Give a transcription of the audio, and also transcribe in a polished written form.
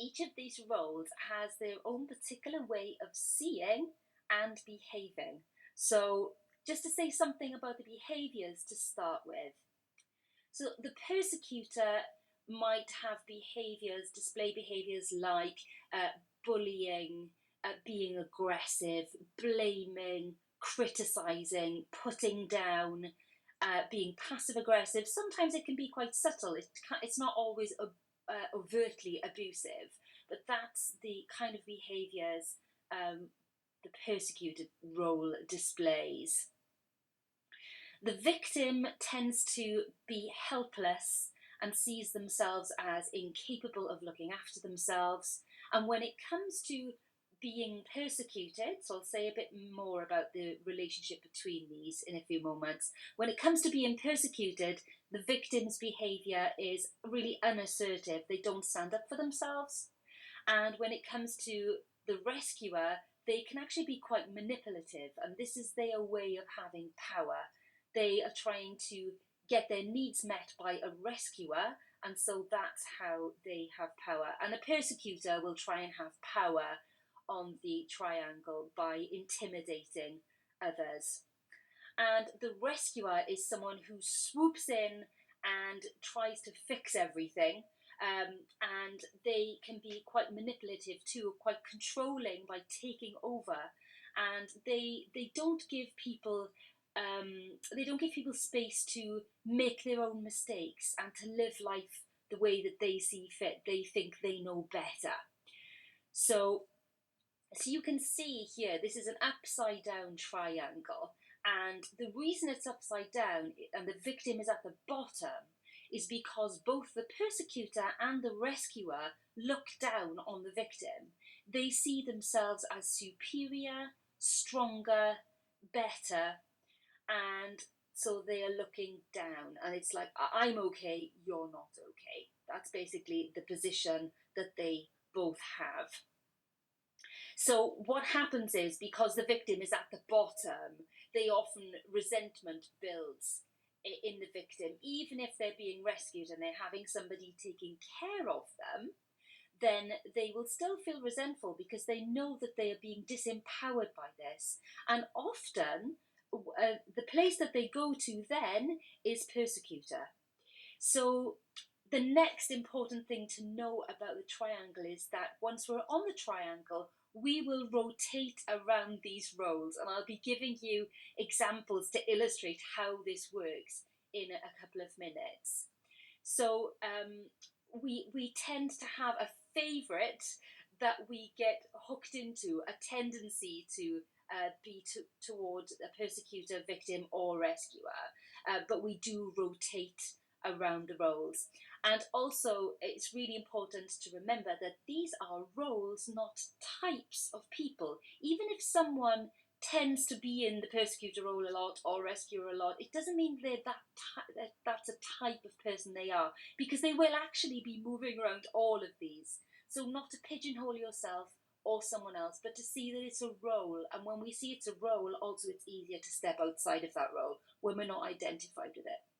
Each of these roles has their own particular way of seeing and behaving. So, just to say something about the behaviors to start with. So, the persecutor might have behaviors, display behaviors like bullying, being aggressive, blaming, criticizing, putting down, being passive aggressive. Sometimes it can be quite subtle. It's not always overtly abusive, but that's the kind of behaviors the persecuted role displays. The victim tends to be helpless and sees themselves as incapable of looking after themselves. And when it comes to being persecuted, so I'll say a bit more about the relationship between these in a few moments. When it comes to being persecuted, the victim's behavior is really unassertive. They don't stand up for themselves. And when it comes to the rescuer, they can actually be quite manipulative, and this is their way of having power. They are trying to get their needs met by a rescuer, and so that's how they have power. And a persecutor will try and have power on the triangle by intimidating others. And the rescuer is someone who swoops in and tries to fix everything. And they can be quite manipulative too, quite controlling by taking over. And they don't give people space to make their own mistakes and to live life the way that they see fit. They think they know better. So so you can see here, this is an upside down triangle. And the reason it's upside down and the victim is at the bottom is because both the persecutor and the rescuer look down on the victim. They see themselves as superior, stronger, better, and so they are looking down. And it's like, I'm okay, you're not okay. That's basically the position that they both have. So what happens is, because the victim is at the bottom, they often resentment builds in the victim, even if they're being rescued and they're having somebody taking care of them. Then they will still feel resentful because they know that they are being disempowered by this. And often, the place that they go to then is persecutor. So the next important thing to know about the triangle is that once we're on the triangle, we will rotate around these roles. And I'll be giving you examples to illustrate how this works in a couple of minutes. So we tend to have a favourite that we get hooked into, a tendency to be towards a persecutor, victim, or rescuer, but we do rotate around the roles. And also, it's really important to remember that these are roles, not types of people. Even if someone tends to be in the persecutor role a lot or rescuer a lot, it doesn't mean they're that's a type of person they are, because they will actually be moving around all of these. So not to pigeonhole yourself or someone else, but to see that it's a role. And when we see it's a role, also it's easier to step outside of that role when we're not identified with it.